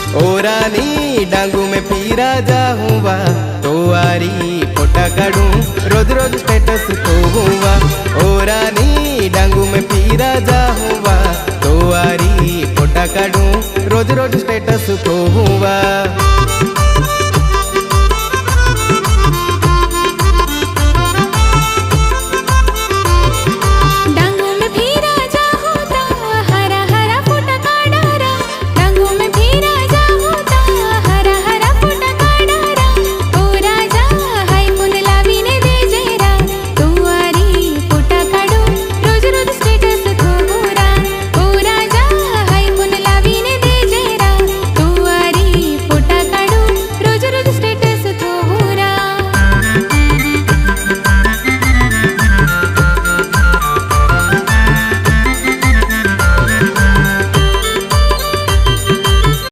ओ रानी डांगू में पीरा जाऊँगा, तो आरी फोटा काढूं, रोज रोज स्टेटस खोऊँगा। ओ रानी डांगू में पीरा जाऊँगा, तो आरी फोटा काढूं, रोज रोज